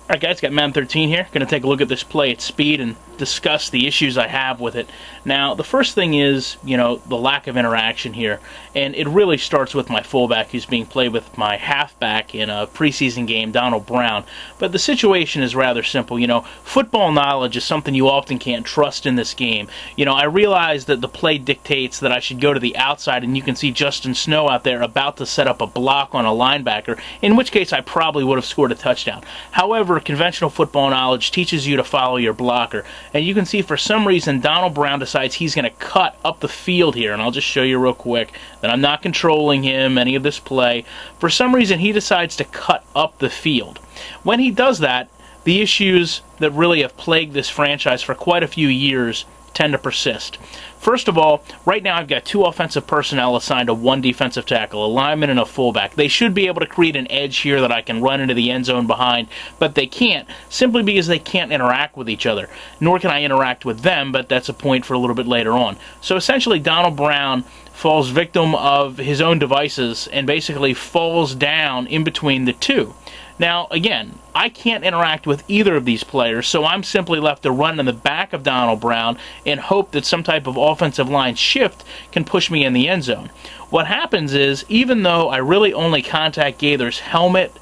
Alright guys, got Madden 13 here. Going to take a look at this play at speed and discuss the issues I have with it. Now, the first thing is, the lack of interaction here. And it really starts with my fullback who's being played with my halfback in a preseason game, Donald Brown. But the situation is rather simple. Football knowledge is something you often can't trust in this game. I realize that the play dictates that I should go to the outside, and you can see Justin Snow out there about to set up a block on a linebacker, in which case I probably would have scored a touchdown. However, conventional football knowledge teaches you to follow your blocker. And you can see for some reason Donald Brown decides he's going to cut up the field here. And I'll just show you real quick that I'm not controlling him, any of this play. For some reason he decides to cut up the field. When he does that, the issues that really have plagued this franchise for quite a few years tend to persist. First of all, right now I've got two offensive personnel assigned to one defensive tackle, a lineman and a fullback. They should be able to create an edge here that I can run into the end zone behind, but they can't, simply because they can't interact with each other. Nor can I interact with them, but that's a point for a little bit later on. So essentially Donald Brown falls victim of his own devices and basically falls down in between the two. Now, again, I can't interact with either of these players, so I'm simply left to run in the back of Donald Brown and hope that some type of offensive line shift can push me in the end zone. What happens is, even though I really only contact Gaither's helmet,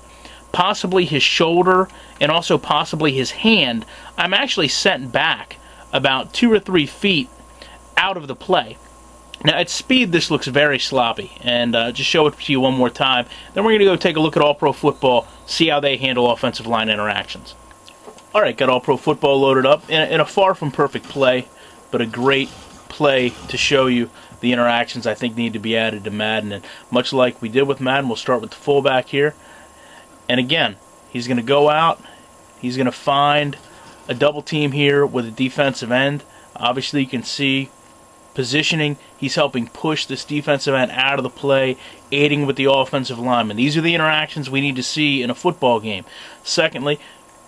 possibly his shoulder, and also possibly his hand, I'm actually sent back about 2 or 3 feet out of the play. Now, at speed, this looks very sloppy, and just show it to you one more time. Then we're going to go take a look at All-Pro Football, see how they handle offensive line interactions. Alright, got All-Pro Football loaded up in a far from perfect play, but a great play to show you the interactions I think need to be added to Madden. And much like we did with Madden, we'll start with the fullback here. And again, he's going to go out, he's going to find a double team here with a defensive end. Obviously, you can see positioning, he's helping push this defensive end out of the play, aiding with the offensive lineman. These are the interactions we need to see in a football game. Secondly,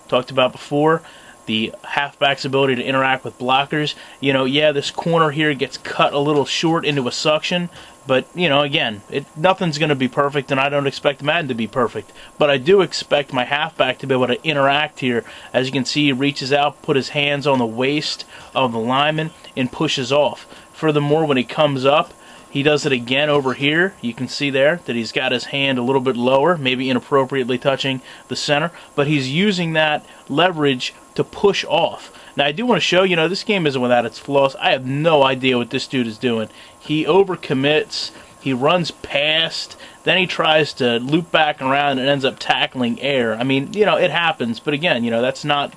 talked about before, the halfback's ability to interact with blockers. This corner here gets cut a little short into a suction, but, again, nothing's going to be perfect, and I don't expect Madden to be perfect. But I do expect my halfback to be able to interact here. As you can see, he reaches out, put his hands on the waist of the lineman, and pushes off. Furthermore, when he comes up, he does it again over here. You can see there that he's got his hand a little bit lower, maybe inappropriately touching the center, but he's using that leverage to push off. Now, I do want to show, this game isn't without its flaws. I have no idea what this dude is doing. He overcommits, he runs past, then he tries to loop back around and ends up tackling air. I mean, it happens, but again, that's not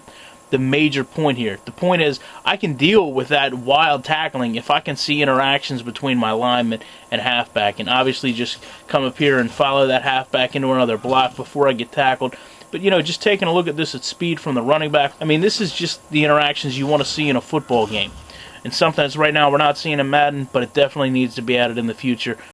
the major point here. The point is, I can deal with that wild tackling if I can see interactions between my lineman and halfback, and obviously just come up here and follow that halfback into another block before I get tackled. But, just taking a look at this at speed from the running back, I mean, this is just the interactions you want to see in a football game. And something that's right now we're not seeing in Madden, but it definitely needs to be added in the future.